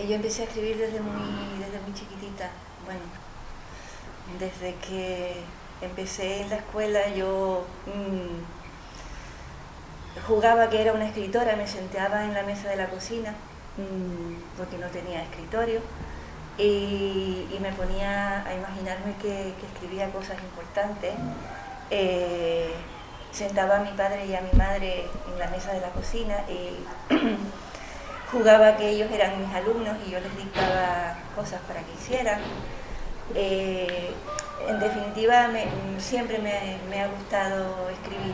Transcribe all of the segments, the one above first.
Yo empecé a escribir desde muy chiquitita. Bueno, desde que empecé en la escuela yo jugaba que era una escritora, me sentaba en la mesa de la cocina porque no tenía escritorio y me ponía a imaginarme que escribía cosas importantes. Sentaba a mi padre y a mi madre en la mesa de la cocina y jugaba que ellos eran mis alumnos y yo les dictaba cosas para que hicieran. En definitiva, siempre me ha gustado escribir.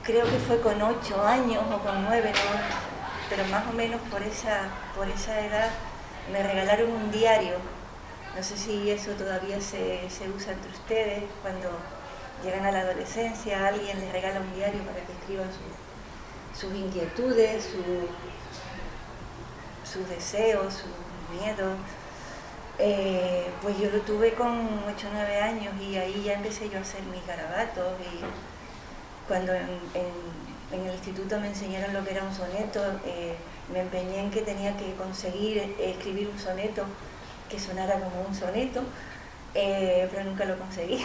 Creo que fue con 8 años o con 9, ¿no? Pero más o menos por esa edad me regalaron un diario. No sé si eso todavía se usa entre ustedes. Cuando llegan a la adolescencia, alguien les regala un diario para que escriban sus inquietudes, sus deseos, sus miedos. Pues yo lo tuve con 8 o 9 años y ahí ya empecé yo a hacer mis garabatos. Y cuando en el instituto me enseñaron lo que era un soneto, me empeñé en que tenía que conseguir escribir un soneto que sonara como un soneto, pero nunca lo conseguí.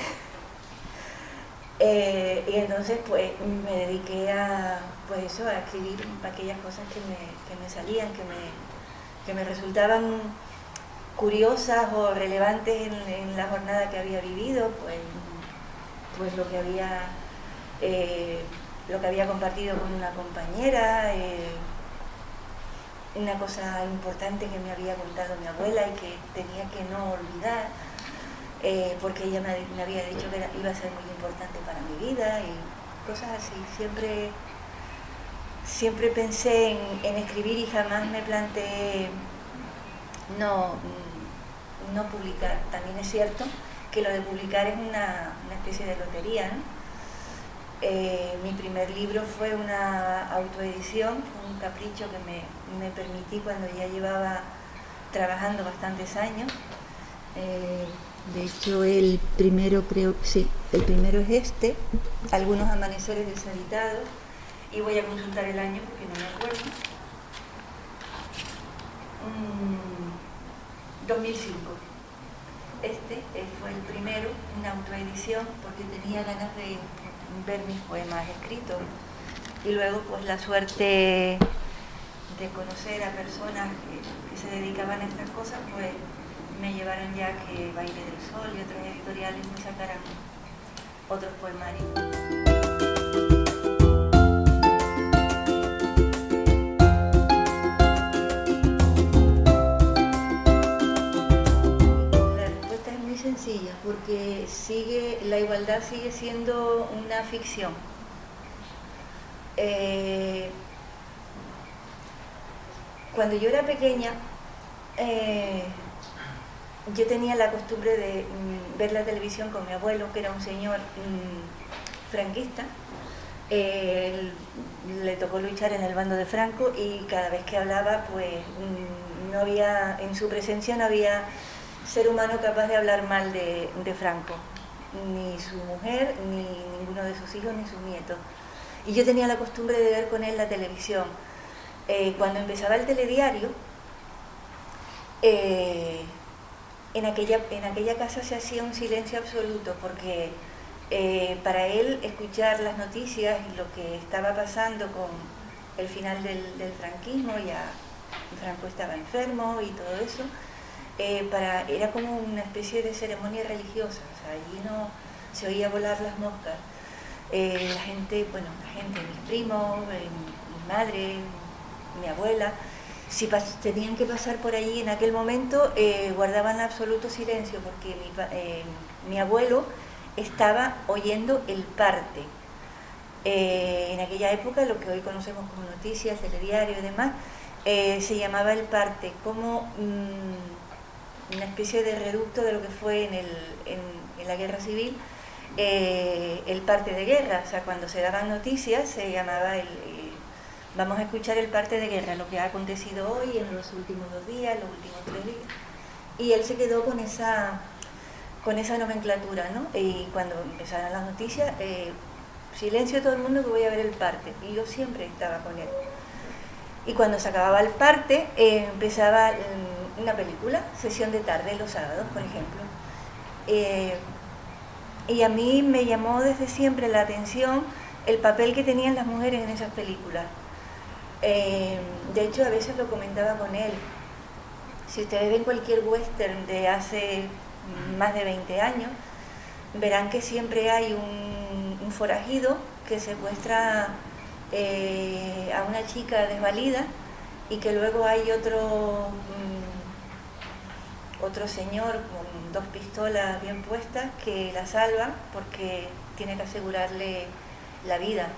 Y entonces pues me dediqué a escribir aquellas cosas que me salían, que me resultaban curiosas o relevantes en la jornada que había vivido, pues lo que había compartido con una compañera, una cosa importante que me había contado mi abuela y que tenía que no olvidar, porque ella me había dicho que iba a ser muy importante para mi vida y cosas así. Siempre pensé en escribir y jamás me planteé no publicar. También es cierto que lo de publicar es una especie de lotería, ¿no? Mi primer libro fue una autoedición, fue un capricho que me permití cuando ya llevaba trabajando bastantes años. De hecho, el primero es este, Algunos amaneceres deshabitados, y voy a consultar el año porque no me acuerdo. 2005. Este fue el primero, una autoedición, porque tenía ganas de ver mis poemas escritos. Y luego pues la suerte de conocer a personas que se dedicaban a estas cosas, pues me llevaron ya que Baile del Sol y otras editoriales me sacaran otros poemarios. Sencilla, porque la igualdad sigue siendo una ficción. Cuando yo era pequeña, yo tenía la costumbre de ver la televisión con mi abuelo, que era un señor franquista. Le tocó luchar en el bando de Franco y cada vez que hablaba, pues no había, en su presencia no había ser humano capaz de hablar mal de Franco, ni su mujer, ni ninguno de sus hijos, ni sus nietos. Y yo tenía la costumbre de ver con él la televisión. Cuando empezaba el telediario, en aquella casa se hacía un silencio absoluto, porque para él escuchar las noticias y lo que estaba pasando con el final del franquismo, ya Franco estaba enfermo y todo eso, era como una especie de ceremonia religiosa. O sea, allí no se oía volar las moscas. La gente, mis primos, mi madre, mi abuela, si tenían que pasar por allí en aquel momento, guardaban absoluto silencio, porque mi abuelo estaba oyendo el parte. En aquella época, lo que hoy conocemos como noticias, telediario y demás, se llamaba el parte, como una especie de reducto de lo que fue en la guerra civil, el parte de guerra. O sea, cuando se daban noticias se llamaba vamos a escuchar el parte de guerra, lo que ha acontecido hoy, en los últimos 2 días, los últimos 3 días. Y él se quedó con esa nomenclatura, ¿no? Y cuando empezaron las noticias, silencio todo el mundo que voy a ver el parte. Y yo siempre estaba con él. Y cuando se acababa el parte, empezaba una película, sesión de tarde, los sábados, por ejemplo. Y a mí me llamó desde siempre la atención el papel que tenían las mujeres en esas películas. De hecho, a veces lo comentaba con él. Si ustedes ven cualquier western de hace más de 20 años, verán que siempre hay un forajido que secuestra a una chica desvalida y que luego hay otro señor con 2 pistolas bien puestas que la salva porque tiene que asegurarle la vida.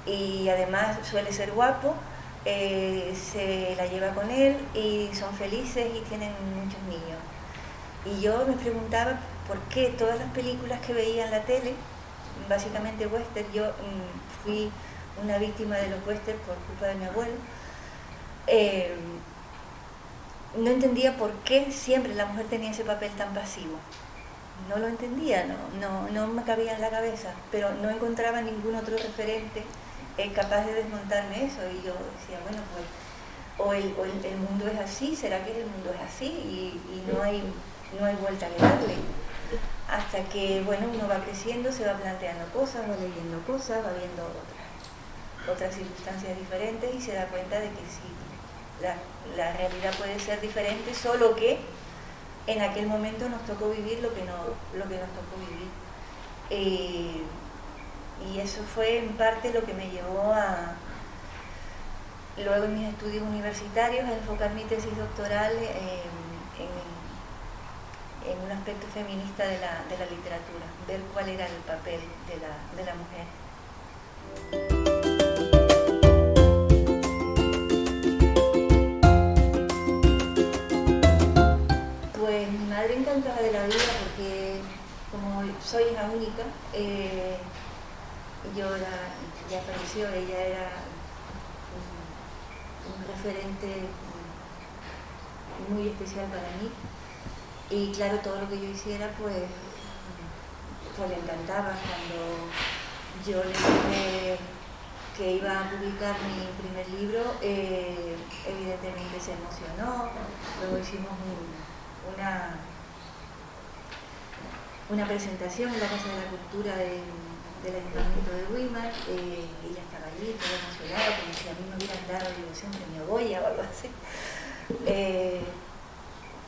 Y además suele ser guapo, se la lleva con él y son felices y tienen muchos niños. Y yo me preguntaba por qué todas las películas que veía en la tele, básicamente western, yo fui una víctima de los westerns por culpa de mi abuelo, no entendía por qué siempre la mujer tenía ese papel tan pasivo. No lo entendía, no me cabía en la cabeza, pero no encontraba ningún otro referente capaz de desmontarme eso. Y yo decía, bueno, pues el mundo es así, ¿será que el mundo es así? Y no hay vuelta que darle. Hasta que, bueno, uno va creciendo, se va planteando cosas, va leyendo cosas, va viendo otras circunstancias diferentes y se da cuenta de que sí, la realidad puede ser diferente, solo que en aquel momento nos tocó vivir lo que nos tocó vivir. Y eso fue en parte lo que me llevó a, luego en mis estudios universitarios, a enfocar mi tesis doctoral en un aspecto feminista de la literatura, ver cuál era el papel de la mujer. Pues mi madre encantada de la vida porque como soy hija única, ya falleció, ella era un referente muy especial para mí. Y claro, todo lo que yo hiciera, pues le encantaba. Cuando yo le dije que iba a publicar mi primer libro, evidentemente se emocionó. Luego hicimos una presentación en la Casa de la Cultura del Ayuntamiento de Weimar. Ella estaba allí, toda emocionada, como si a mí me hubieran dado siempre mi oboya o algo así.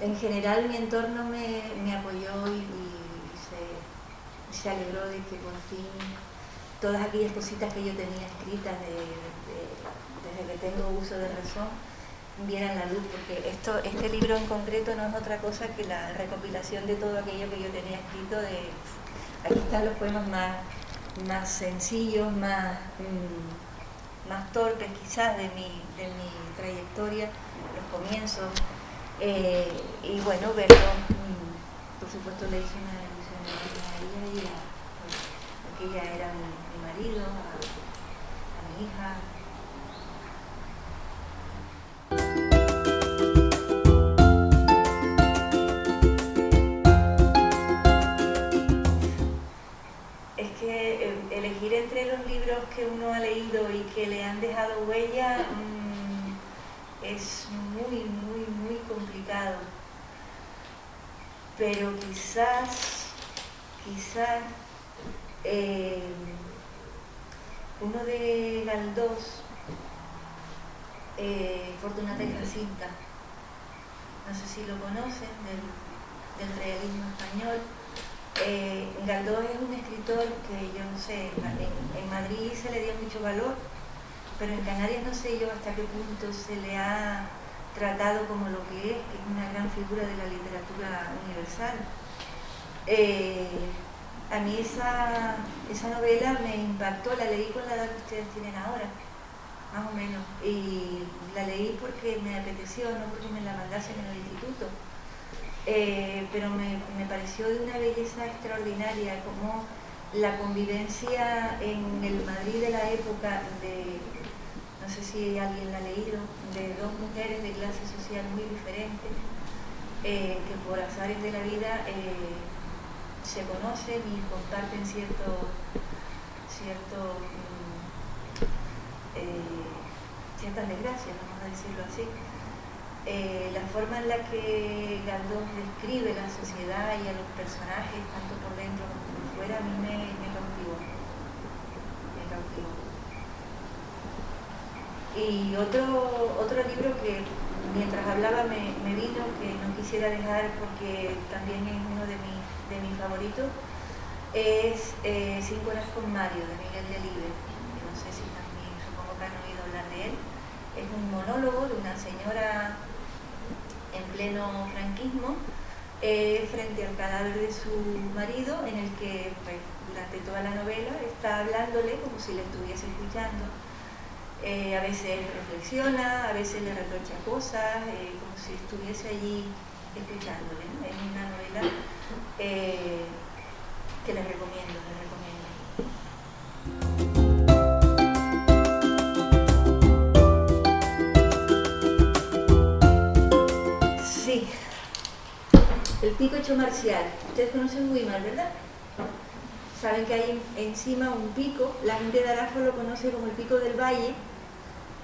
En general mi entorno me apoyó y se alegró de que por fin todas aquellas cositas que yo tenía escritas desde que tengo uso de razón vieran la luz, porque este libro en concreto no es otra cosa que la recopilación de todo aquello que yo tenía escrito. Aquí están los poemas más sencillos, más torpes quizás de mi trayectoria, los comienzos. Y bueno, verlo, por supuesto le hice una ilusión a ella porque ella era mi marido, a mi hija. Es que elegir entre los libros que uno ha leído y que le han dejado huella es muy, muy, muy complicado. Pero quizás uno de Galdós, Fortunata y Jacinta, no sé si lo conocen, del realismo español. Galdós es un escritor que yo no sé, en Madrid se le dio mucho valor, pero en Canarias no sé yo hasta qué punto se le ha tratado como lo que es una gran figura de la literatura universal. A mí esa novela me impactó, la leí con la edad que ustedes tienen ahora, más o menos, y la leí porque me apeteció, no porque me la mandasen en el instituto. Pero me pareció de una belleza extraordinaria, como la convivencia en el Madrid de la época no sé si alguien la ha leído, de dos mujeres de clase social muy diferentes, que por azares de la vida se conocen y comparten ciertas desgracias, vamos a decirlo así. La forma en la que Galdós describe la sociedad y a los personajes, tanto por dentro como por fuera, a mí me cautivó. Me cautivó. Y otro libro que mientras hablaba me vino, que no quisiera dejar porque también es uno de mis favoritos, es 5 horas con Mario, de Miguel Delibes. No sé si también, supongo que han oído hablar de él. Es un monólogo de una señora en pleno franquismo frente al cadáver de su marido, en el que pues, durante toda la novela está hablándole como si le estuviese escuchando. A veces reflexiona, a veces le reprocha cosas, como si estuviese allí escuchándole, ¿no? Es una novela que les recomiendo, Sí, el pico hecho marcial. Ustedes conocen Weimar, ¿verdad? Saben que hay encima un pico, la gente de Arafo lo conoce como el pico del Valle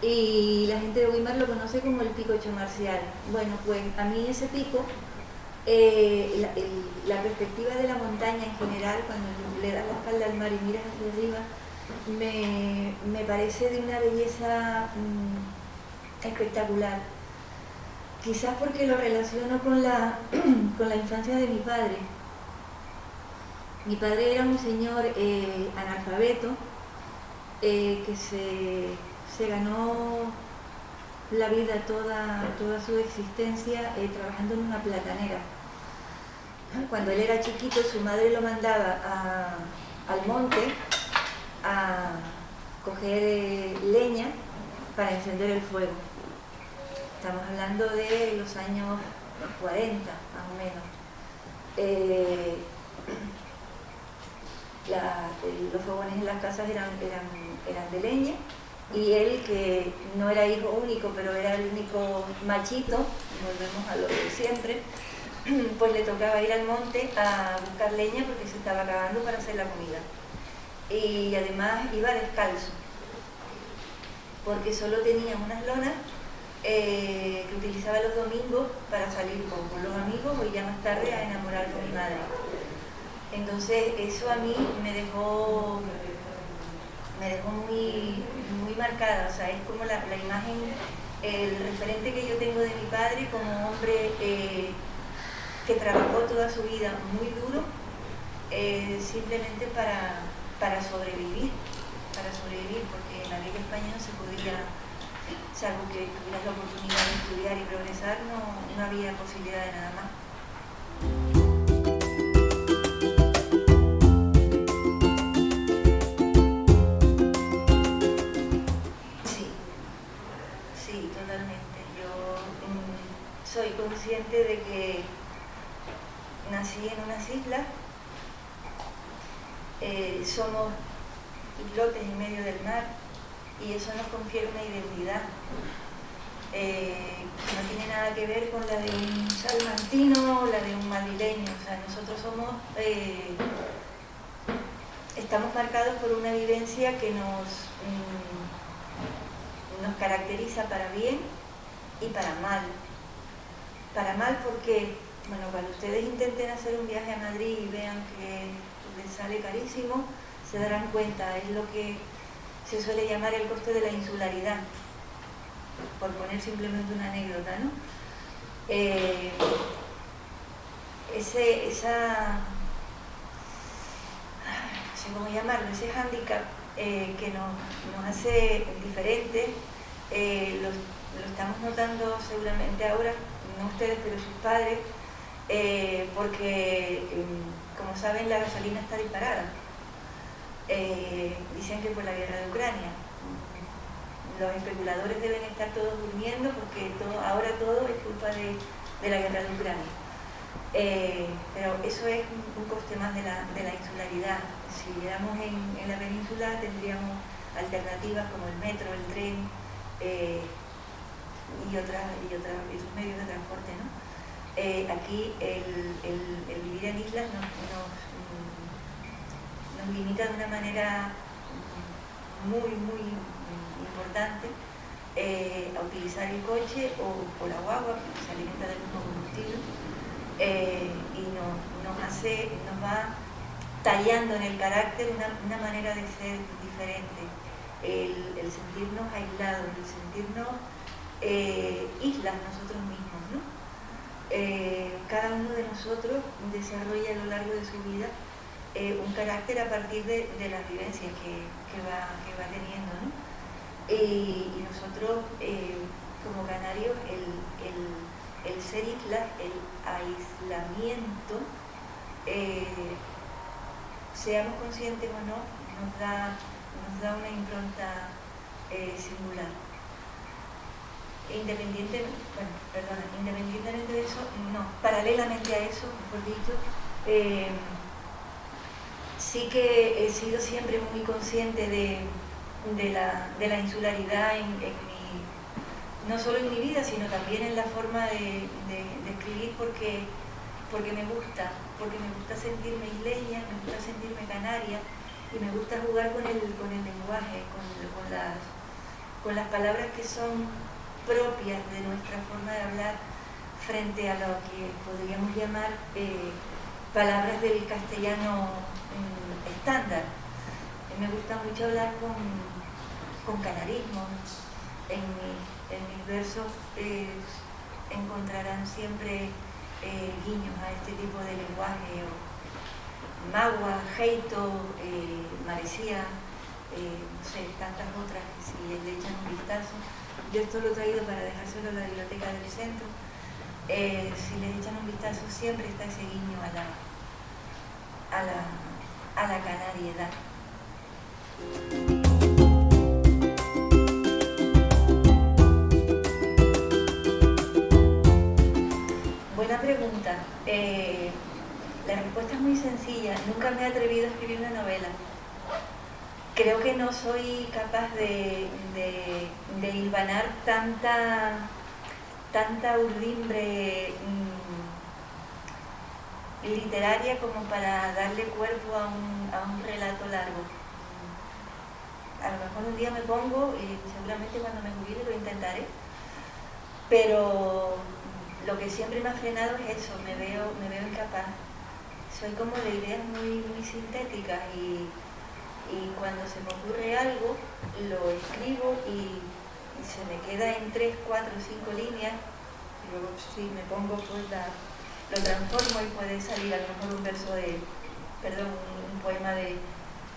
y la gente de Weimar lo conoce como el pico hecho marcial. Bueno, pues a mí ese pico, la perspectiva de la montaña en general, cuando le das la espalda al mar y miras hacia arriba, me parece de una belleza espectacular. Quizás porque lo relaciono con la infancia de mi padre. Mi padre era un señor analfabeto que se ganó la vida toda su existencia trabajando en una platanera. Cuando él era chiquito, su madre lo mandaba al monte a coger leña para encender el fuego. Estamos hablando de los años 40, más o menos. Los fogones en las casas eran de leña y él, que no era hijo único, pero era el único machito, volvemos a lo de siempre, pues le tocaba ir al monte a buscar leña porque se estaba acabando para hacer la comida. Y además iba descalzo, porque solo tenía unas lonas que utilizaba los domingos para salir con los amigos o ya más tarde a enamorar con mi madre. Entonces eso a mí me dejó muy marcada, o sea, es como la imagen, el referente que yo tengo de mi padre como hombre que trabajó toda su vida muy duro simplemente para sobrevivir, porque en la bella España no se podía, salvo que tuvieras la oportunidad de estudiar y progresar, no había posibilidad de nada más. Sí, totalmente. Yo soy consciente de que nací en unas islas, somos islotes en medio del mar y eso nos confiere una identidad que no tiene nada que ver con la de un salmantino o la de un madrileño. O sea, nosotros estamos marcados por una vivencia que nos caracteriza para bien y para mal. Para mal porque, bueno, cuando ustedes intenten hacer un viaje a Madrid y vean que les sale carísimo, se darán cuenta, es lo que se suele llamar el coste de la insularidad, por poner simplemente una anécdota, ¿no? No sé cómo llamarlo, ese hándicap que nos hace diferentes, lo estamos notando seguramente ahora, no ustedes, pero sus padres, porque, como saben, la gasolina está disparada. Dicen que por la guerra de Ucrania. Los especuladores deben estar todos durmiendo porque ahora todo es culpa de la guerra de Ucrania. Pero eso es un coste más de la insularidad. Si viviéramos en la península tendríamos alternativas como el metro, el tren y otros medios de transporte, ¿no? Aquí el vivir en islas nos limita de una manera muy importante a utilizar el coche o la guagua, que se alimenta del mismo combustible, y nos va tallando en el carácter una manera de ser diferente, el sentirnos aislados, el sentirnos islas nosotros mismos, ¿no? Cada uno de nosotros desarrolla a lo largo de su vida un carácter a partir de las vivencias que va teniendo, ¿no? Y nosotros, como canarios, el ser islas, el aislamiento, seamos conscientes o no, nos da una impronta singular. Independientemente de eso, no, paralelamente a eso, mejor dicho, sí que he sido siempre muy consciente de la insularidad no solo en mi vida, sino también en la forma de escribir, porque me gusta sentirme isleña, me gusta sentirme canaria, y me gusta jugar con el lenguaje, con las palabras que son propias de nuestra forma de hablar frente a lo que podríamos llamar palabras del castellano estándar. Me gusta mucho hablar con canarismo. En mis versos encontrarán siempre guiños a este tipo de lenguaje, o magua, jeito, marecía, no sé, tantas otras que si le echan un vistazo. Yo esto lo he traído para dejárselo a la biblioteca del centro. Si les echan un vistazo, siempre está ese guiño a la canariedad. Buena pregunta. La respuesta es muy sencilla. Nunca me he atrevido a escribir una novela. Creo que no soy capaz de hilvanar tanta urdimbre literaria como para darle cuerpo a un relato largo. A lo mejor un día me pongo, y seguramente cuando me jubile lo intentaré, pero lo que siempre me ha frenado es eso, me veo incapaz. Soy como de ideas muy sintéticas, y cuando se me ocurre algo, lo escribo y se me queda en 3, 4, 5 líneas, y luego si me pongo pues lo transformo y puede salir a lo mejor un poema de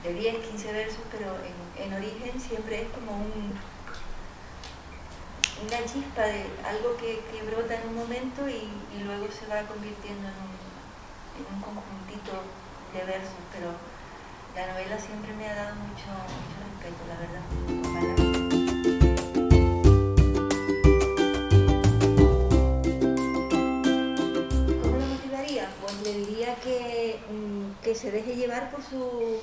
10, 15 versos, pero en origen siempre es como una chispa de algo que brota en un momento y luego se va convirtiendo en un conjuntito de versos, pero la novela siempre me ha dado mucho respeto, la verdad. Ojalá. ¿Cómo lo motivaría? Pues le diría que se deje llevar por su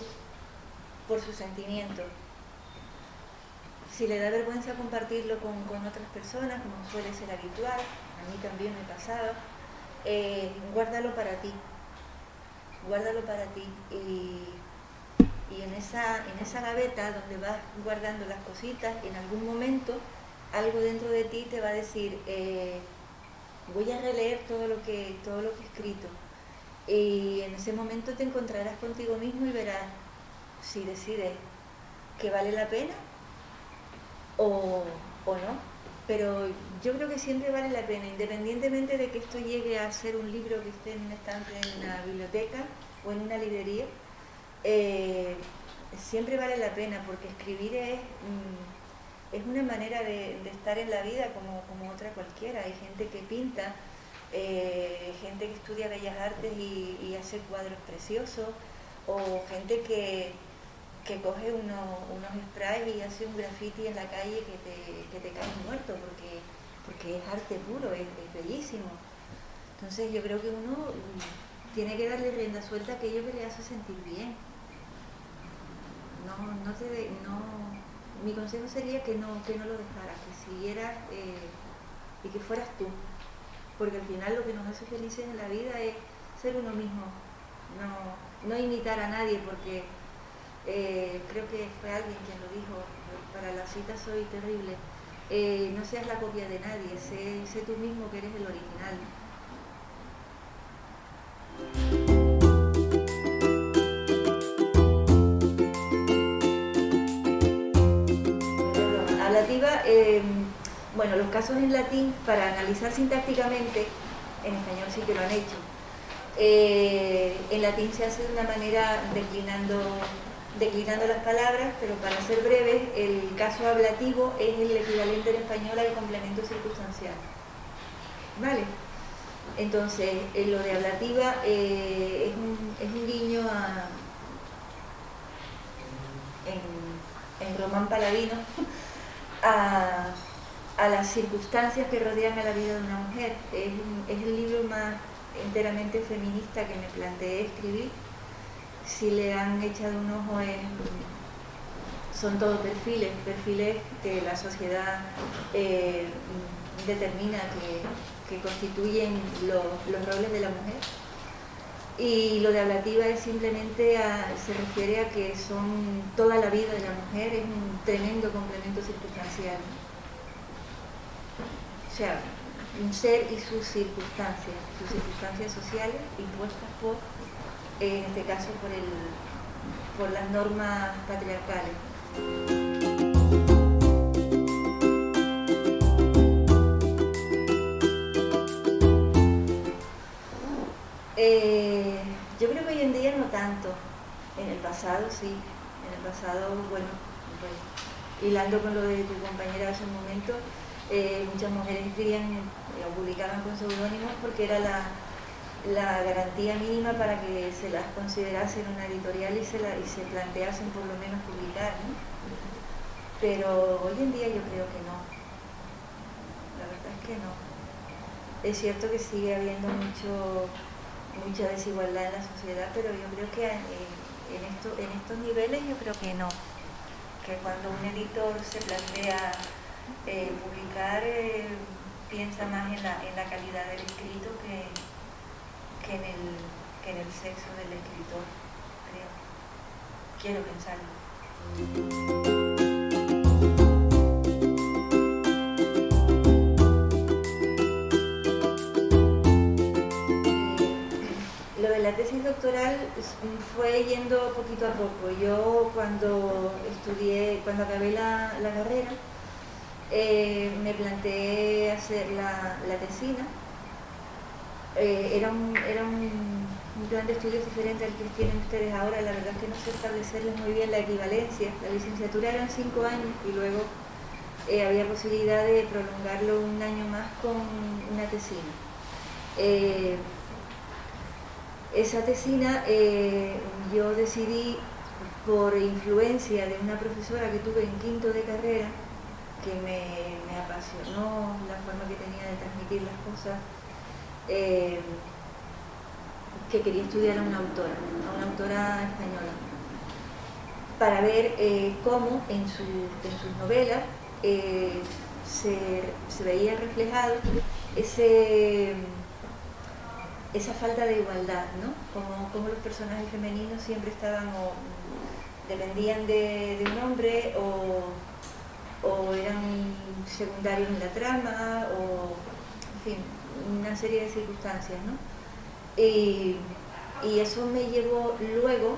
sentimiento. Si le da vergüenza compartirlo con otras personas, como suele ser habitual, a mí también me pasaba, guárdalo para ti. Guárdalo para ti. Y en esa gaveta donde vas guardando las cositas, en algún momento algo dentro de ti te va a decir, voy a releer todo lo que he escrito. Y en ese momento te encontrarás contigo mismo y verás si decides que vale la pena o no. Pero yo creo que siempre vale la pena, independientemente de que esto llegue a ser un libro que esté en un estante en una biblioteca o en una librería. Siempre vale la pena, porque escribir es una manera de estar en la vida como otra cualquiera. Hay gente que pinta, gente que estudia bellas artes y hace cuadros preciosos, o gente que coge unos sprays y hace un graffiti en la calle que te cae muerto, porque es arte puro, es bellísimo. Entonces yo creo que uno tiene que darle rienda suelta a aquello que le hace sentir bien. Mi consejo sería que no lo dejaras, que siguieras y que fueras tú, porque al final lo que nos hace felices en la vida es ser uno mismo, no imitar a nadie, porque creo que fue alguien quien lo dijo, para la cita soy terrible, no seas la copia de nadie, sé tú mismo que eres el original. Ablativa, bueno, los casos en latín, para analizar sintácticamente, en español sí que lo han hecho. En latín se hace de una manera declinando las palabras, pero para ser breves, el caso ablativo es el equivalente en español al complemento circunstancial. ¿Vale? Entonces, lo de ablativa es un guiño en Román Paladino a las circunstancias que rodean a la vida de una mujer. Es el libro más enteramente feminista que me planteé escribir. Si le han echado un ojo, son todos perfiles que la sociedad determina que constituyen los roles de la mujer. Y lo de ablativa es simplemente se refiere a que son toda la vida de la mujer, es un tremendo complemento circunstancial. O sea, un ser y sus circunstancias sociales impuestas por, en este caso, por las normas patriarcales. Yo creo que hoy en día no tanto. En el pasado sí. En el pasado, bueno, pues, hilando con lo de tu compañera hace un momento, muchas mujeres escribían o publicaban con seudónimos porque era la garantía mínima para que se las considerase en una editorial y se planteasen por lo menos publicar, ¿no? Pero hoy en día yo creo que no. La verdad es que no. Es cierto que sigue habiendo mucha desigualdad en la sociedad, pero yo creo que en estos niveles yo creo que no. Que cuando un editor se plantea publicar, piensa más en la calidad del escrito que en el sexo del escritor, creo. Quiero pensarlo. Lo de la tesis doctoral fue yendo poquito a poco. Yo cuando acabé la carrera, me planteé hacer la tesina. Era un plan de estudios diferente al que tienen ustedes ahora. La verdad es que no sé establecerles muy bien la equivalencia. La licenciatura eran 5 años y luego había posibilidad de prolongarlo un año más con una tesina. Esa tesina yo decidí, por influencia de una profesora que tuve en quinto de carrera, que me apasionó la forma que tenía de transmitir las cosas, que quería estudiar a una autora española, para ver cómo en sus novelas se veía reflejado esa falta de igualdad, ¿no? Como los personajes femeninos siempre estaban o dependían de un hombre o eran secundarios en la trama, o en fin, una serie de circunstancias, ¿no? Y eso me llevó luego,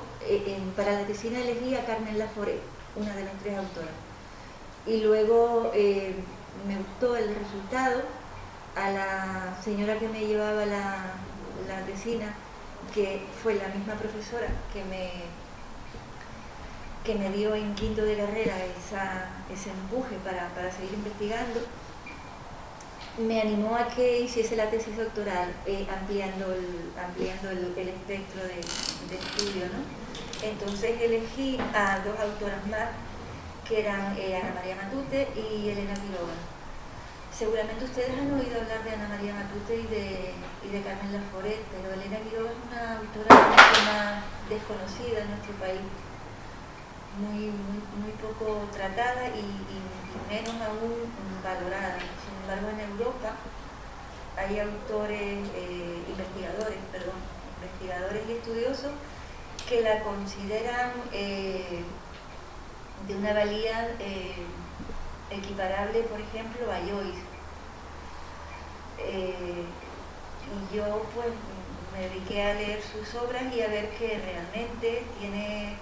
para la tesina elegí a Carmen Laforet, una de las 3 autoras. Y luego me gustó el resultado. A la señora que me llevaba la tesina, que fue la misma profesora que me dio en quinto de carrera ese empuje para seguir investigando, me animó a que hiciese la tesis doctoral, ampliando el espectro de estudio, ¿no? Entonces elegí a 2 autoras más, que eran Ana María Matute y Elena Quiroga. Seguramente ustedes han oído hablar de Ana María Matute y de Carmen Laforet, pero Elena Quiroga es una autora mucho más desconocida en nuestro país, muy poco tratada y menos aún valorada. Sin embargo, en Europa hay investigadores y estudiosos que la consideran de una valía equiparable, por ejemplo, a Joyce. Y yo pues me dediqué a leer sus obras y a ver que realmente tiene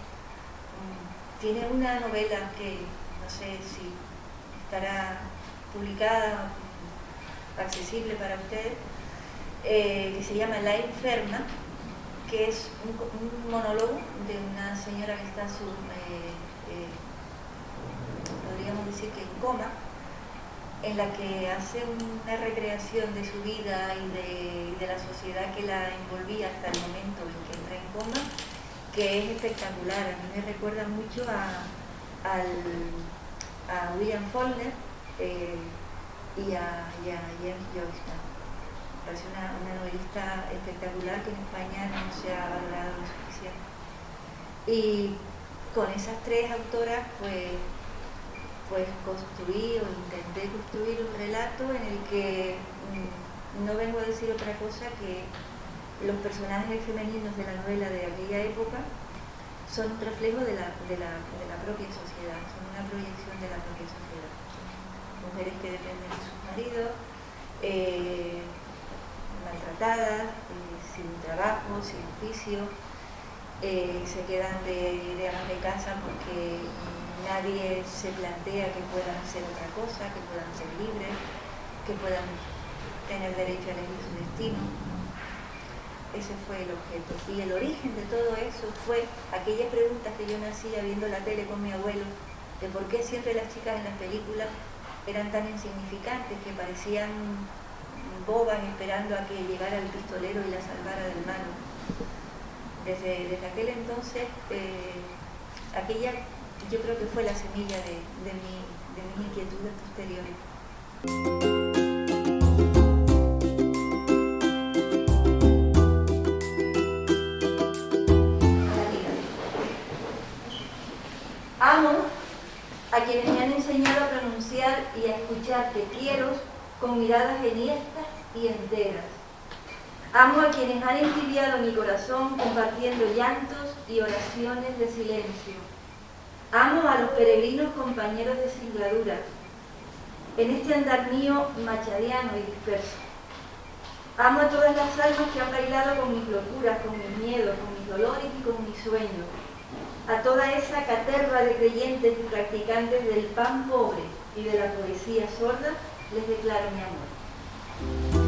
una novela que no sé si estará publicada, accesible para ustedes, que se llama La Enferma, que es un monólogo de una señora que está podríamos decir que en coma, en la que hace una recreación de su vida y de la sociedad que la envolvía hasta el momento en que entra en coma, que es espectacular. A mí me recuerda mucho a William Faulkner y a James Joyce. Me parece una novelista espectacular que en España no se ha valorado lo suficiente. Y con esas tres autoras pues construí o intenté construir un relato en el que no vengo a decir otra cosa que los personajes femeninos de la novela de aquella época son un reflejo de la propia sociedad, son una proyección de la propia sociedad. Mujeres que dependen de sus maridos, maltratadas, sin trabajo, sin oficio, se quedan de amas de casa porque nadie se plantea que puedan hacer otra cosa, que puedan ser libres, que puedan tener derecho a elegir su destino. Ese fue el objeto. Y el origen de todo eso fue aquellas preguntas que yo me hacía viendo la tele con mi abuelo, de por qué siempre las chicas en las películas eran tan insignificantes, que parecían bobas esperando a que llegara el pistolero y la salvara del malo. Desde aquel entonces, aquella yo creo que fue la semilla de mis inquietudes posteriores. Amo a quienes me han enseñado a pronunciar y a escuchar te quiero con miradas enhiestas y enteras. Amo a quienes han entibiado mi corazón compartiendo llantos y oraciones de silencio. Amo a los peregrinos compañeros de singladura, en este andar mío machadiano y disperso. Amo a todas las almas que han bailado con mis locuras, con mis miedos, con mis dolores y con mis sueños. A toda esa caterva de creyentes y practicantes del pan pobre y de la poesía sorda, les declaro mi amor.